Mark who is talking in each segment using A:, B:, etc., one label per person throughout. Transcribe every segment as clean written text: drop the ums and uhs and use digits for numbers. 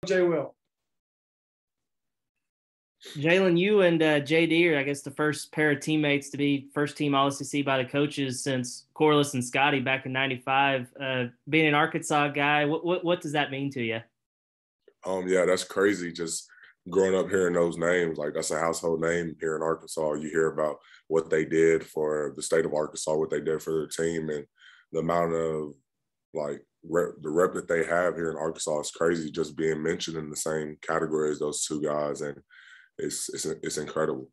A: J. Will.
B: Jaylin, you and JD are, I guess, the first pair of teammates to be first-team All-SEC by the coaches since Corliss and Scotty back in '95. Being an Arkansas guy, what does that mean to you?
C: Yeah, that's crazy. Just growing up hearing those names, like that's a household name here in Arkansas. You hear about what they did for the state of Arkansas, what they did for their team, and the amount of the rep that they have here in Arkansas is crazy. Just being mentioned in the same category as those two guys, and it's incredible.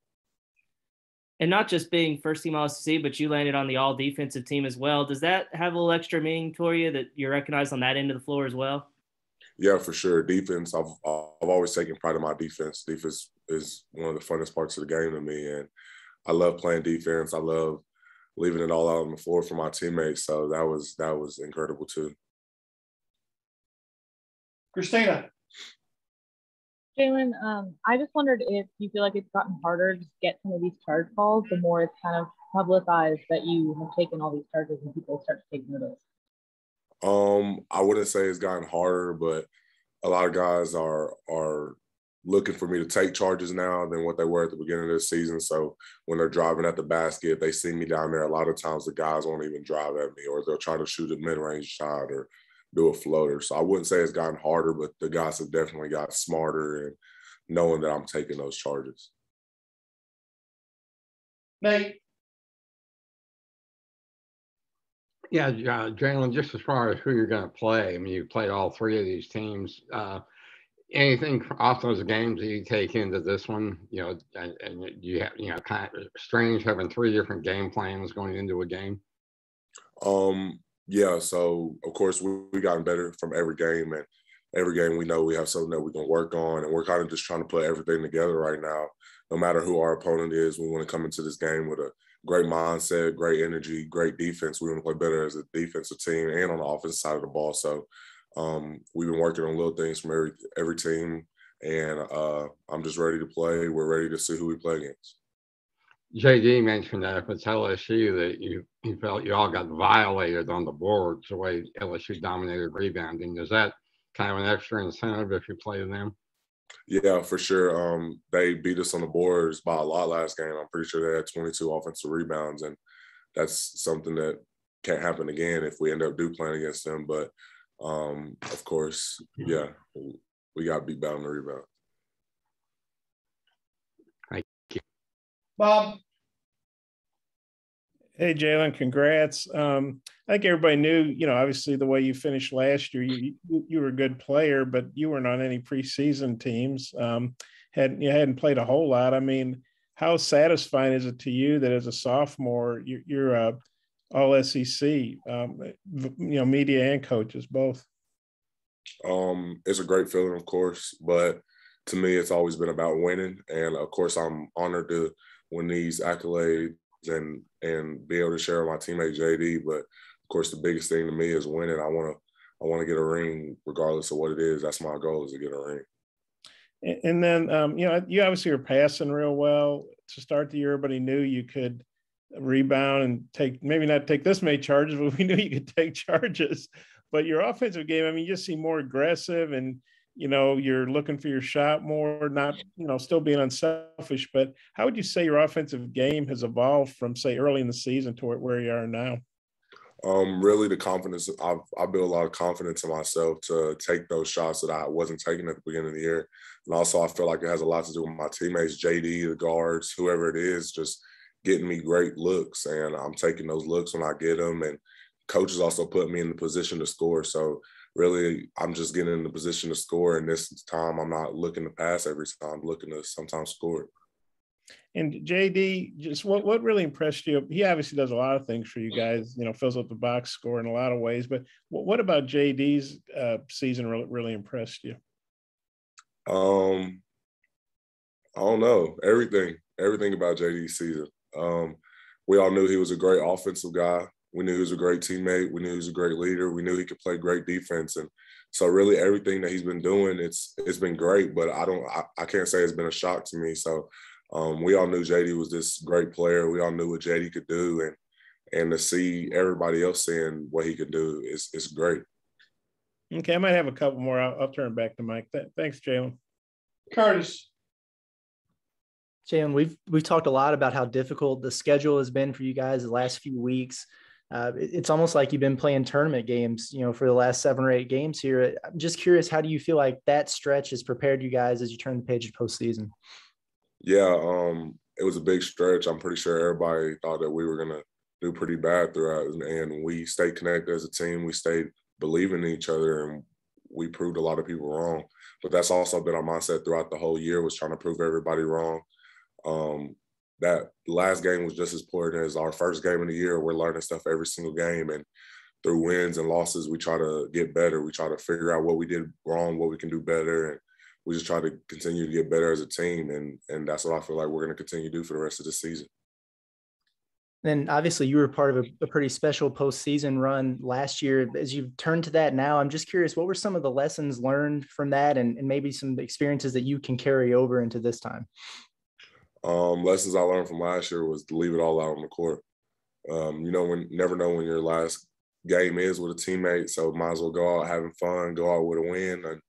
B: And not just being first team All-SEC, but you landed on the all defensive team as well. Does that have a little extra meaning for you that you're recognized on that end of the floor as well?
C: Yeah, for sure. Defense, I've always taken pride in my defense. Defense is one of the funnest parts of the game to me, and I love playing defense. I love leaving it all out on the floor for my teammates. So that was incredible too.
A: Christina.
D: Jaylin, I just wondered if you feel like it's gotten harder to get some of these charge calls the more it's kind of publicized that you have taken all these charges and people start to take notice.
C: I wouldn't say it's gotten harder, but a lot of guys are looking for me to take charges now than what they were at the beginning of the season. So when they're driving at the basket, they see me down there. A lot of times the guys won't even drive at me, or they'll try to shoot a mid-range shot or do a floater. So I wouldn't say it's gotten harder, but the guys have definitely got smarter and knowing that I'm taking those charges.
A: Nate.
E: Yeah, Jaylin, just as far as who you're going to play, I mean, you played all three of these teams. Anything off those games that you take into this one, and you have, kind of strange having three different game plans going into a game?
C: Yeah, so of course we gotten better from every game, and every game we know we have something that we can work on, and we're kind of just trying to put everything together right now. No matter who our opponent is, we want to come into this game with a great mindset, great energy, great defense. We want to play better as a defensive team and on the offensive side of the ball. So we've been working on little things from every team, and I'm just ready to play. We're ready to see who we play against.
E: JD mentioned that if it's LSU that you felt you all got violated on the boards the way LSU dominated rebounding. Is that kind of an extra incentive if you play them?
C: Yeah, for sure. They beat us on the boards by a lot last game. I'm pretty sure they had 22 offensive rebounds, and that's something that can't happen again if we end up playing against them. But of course, yeah, we got beat bad on the rebound.
A: Bob.
F: Hey, Jaylin, congrats. I think everybody knew, obviously the way you finished last year, you were a good player, but you weren't on any preseason teams. You hadn't played a whole lot. I mean, how satisfying is it to you that as a sophomore, you're all SEC, media and coaches both?
C: It's a great feeling, of course, but to me, it's always been about winning. And of course, I'm honored to win these accolades and be able to share with my teammate JD. But of course, the biggest thing to me is winning. I want to get a ring regardless of what it is. That's my goal, is to get a ring.
F: And then, you obviously were passing real well to start the year. Everybody knew you could rebound and maybe not take this many charges, but we knew you could take charges. But your offensive game, I mean, you just seem more aggressive and, you're looking for your shot more, not, still being unselfish. But how would you say your offensive game has evolved from, say, early in the season to where you are now?
C: Really the confidence. I built a lot of confidence in myself to take those shots that I wasn't taking at the beginning of the year. And also I feel like it has a lot to do with my teammates, JD, the guards, whoever it is, just getting me great looks. And I'm taking those looks when I get them. And coaches also put me in the position to score. So really, I'm just getting in the position to score. And this time I'm not looking to pass every time. I'm looking to sometimes score.
F: And JD, just what really impressed you? He obviously does a lot of things for you guys, fills up the box score in a lot of ways. But what about JD's season really impressed you?
C: I don't know. Everything about JD's season. We all knew he was a great offensive guy. We knew he was a great teammate. We knew he was a great leader. We knew he could play great defense. And so really everything that he's been doing, it's been great, but I can't say it's been a shock to me. So we all knew JD was this great player. We all knew what JD could do, and to see everybody else saying what he could do is great.
F: Okay, I might have a couple more. I'll turn it back to Mike. Thanks, Jaylin.
A: Curtis.
G: Jaylin, we've talked a lot about how difficult the schedule has been for you guys the last few weeks. It's almost like you've been playing tournament games, for the last 7 or 8 games here. I'm just curious, how do you feel like that stretch has prepared you guys as you turn the page of postseason?
C: Yeah, it was a big stretch. I'm pretty sure everybody thought that we were gonna do pretty bad throughout, and we stayed connected as a team. We stayed believing in each other, and we proved a lot of people wrong. But that's also been our mindset throughout the whole year, was trying to prove everybody wrong. That last game was just as important as our first game of the year. We're learning stuff every single game, and through wins and losses, we try to get better. We try to figure out what we did wrong, what we can do better, and we just try to continue to get better as a team. And that's what I feel like we're going to continue to do for the rest of the season.
G: Then obviously you were part of a pretty special postseason run last year. As you've turned to that now, I'm just curious, what were some of the lessons learned from that, and maybe some experiences that you can carry over into this time?
C: Lessons I learned from last year was to leave it all out on the court. Never know when your last game is with a teammate, so might as well go out having fun, go out with a win, and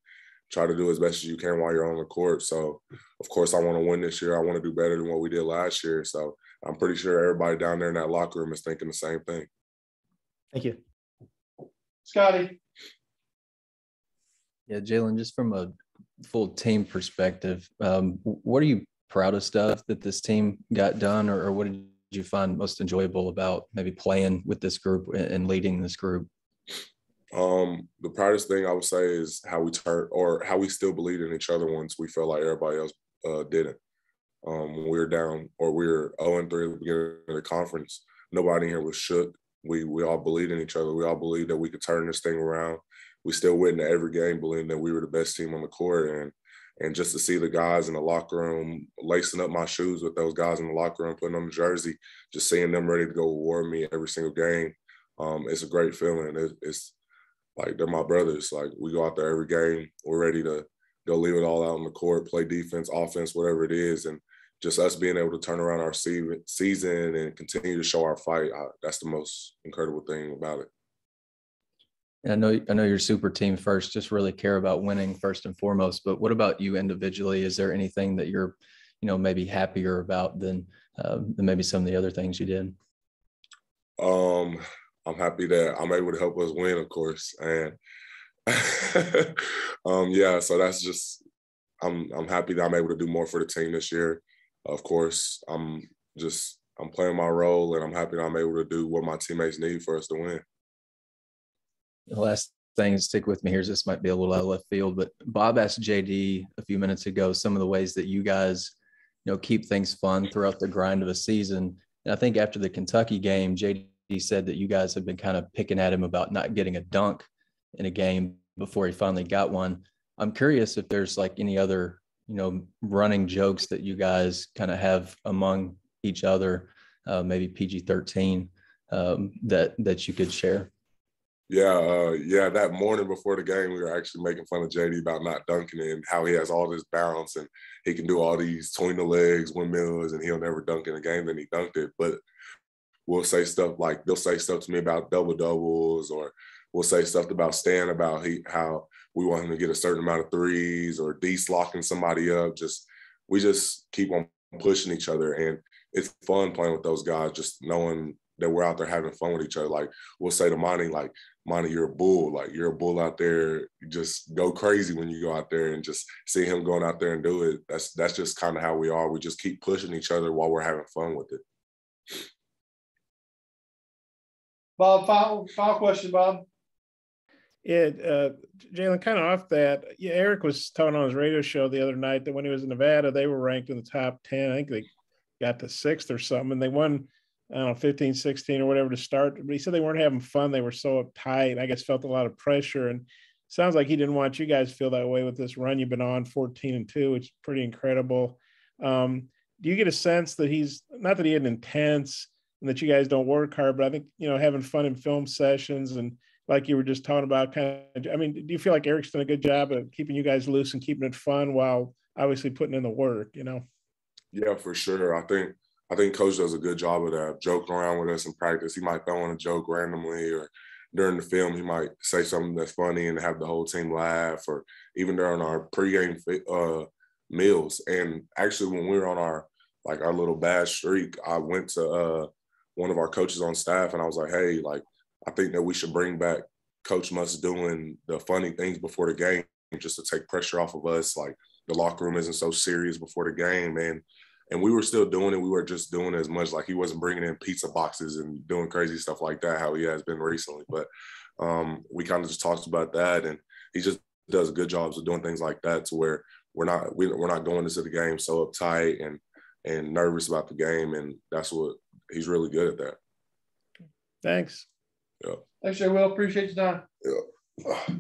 C: try to do as best as you can while you're on the court. So, of course, I want to win this year. I want to do better than what we did last year. So I'm pretty sure everybody down there in that locker room is thinking the same thing.
G: Thank you.
A: Scotty.
H: Yeah, Jaylin, just from a full team perspective, what are you proudest of that this team got done, or what did you find most enjoyable about maybe playing with this group and leading this group?
C: The proudest thing I would say is how we still believed in each other once we felt like everybody else didn't. When we were down, or we were 0-3 at the beginning of the conference, nobody in here was shook. We all believed in each other. We all believed that we could turn this thing around. We still went into every game believing that we were the best team on the court, and just to see the guys in the locker room, lacing up my shoes with those guys in the locker room, putting on the jersey, just seeing them ready to go reward me every single game, it's a great feeling. It's like they're my brothers. Like, we go out there every game, we're ready to go leave it all out on the court, play defense, offense, whatever it is, and just us being able to turn around our season and continue to show our fight. That's the most incredible thing about it.
H: And I know you're super team first, just really care about winning first and foremost, but what about you individually? Is there anything that you're, maybe happier about than maybe some of the other things you did?
C: I'm happy that I'm able to help us win, of course. And so that's just, I'm happy that I'm able to do more for the team this year. Of course, I'm playing my role, and I'm happy that I'm able to do what my teammates need for us to win.
H: The last thing, stick with me here, this might be a little out of left field, but Bob asked JD a few minutes ago some of the ways that you guys, keep things fun throughout the grind of a season. And I think after the Kentucky game, JD said that you guys have been kind of picking at him about not getting a dunk in a game before he finally got one. I'm curious if there's like any other, running jokes that you guys kind of have among each other, maybe PG-13, that you could share.
C: Yeah, that morning before the game, we were actually making fun of JD about not dunking it and how he has all this bounce and he can do all these between the legs, windmills, and he'll never dunk in a game. Then he dunked it. But we'll say stuff like, they'll say stuff to me about double-doubles, or we'll say stuff about Stan, about how we want him to get a certain amount of threes, or locking somebody up. We just keep on pushing each other. And it's fun playing with those guys, just knowing that we're out there having fun with each other. Like, we'll say to Monty, like, Monty, you're a bull. Like, you're a bull out there. You just go crazy when you go out there, and just see him going out there and do it. That's just kind of how we are. We just keep pushing each other while we're having fun with it.
A: Bob, final question, Bob.
F: Yeah, Jaylin, kind of off that. Yeah, Eric was talking on his radio show the other night that when he was in Nevada, they were ranked in the top 10. I think they got to 6th or something, and they won, I don't know, 15, 16 or whatever to start. But he said they weren't having fun. They were so uptight. I guess felt a lot of pressure. And sounds like he didn't want you guys to feel that way with this run you've been on, 14-2, which is pretty incredible. Do you get a sense that he's, not that he had intense and that you guys don't work hard, but I think, having fun in film sessions and like you were just talking about, do you feel like Eric's done a good job of keeping you guys loose and keeping it fun while obviously putting in the work,
C: Yeah, for sure. I think Coach does a good job of that, joking around with us in practice. He might throw in a joke randomly, or during the film, he might say something that's funny and have the whole team laugh, or even during our pregame meals. And actually, when we were on our little bad streak, I went to one of our coaches on staff, and I was like, hey, like, I think that we should bring back Coach Muss doing the funny things before the game just to take pressure off of us. Like, the locker room isn't so serious before the game, man. And we were still doing it. We were just doing it as much. Like, he wasn't bringing in pizza boxes and doing crazy stuff like that, how he has been recently. But we kind of just talked about that, and he just does good jobs of doing things like that, to where we're not going into the game so uptight and nervous about the game. And that's what he's really good at that.
F: Thanks.
C: Yeah.
A: Thanks, Jay Will. Appreciate your time.
C: Yeah.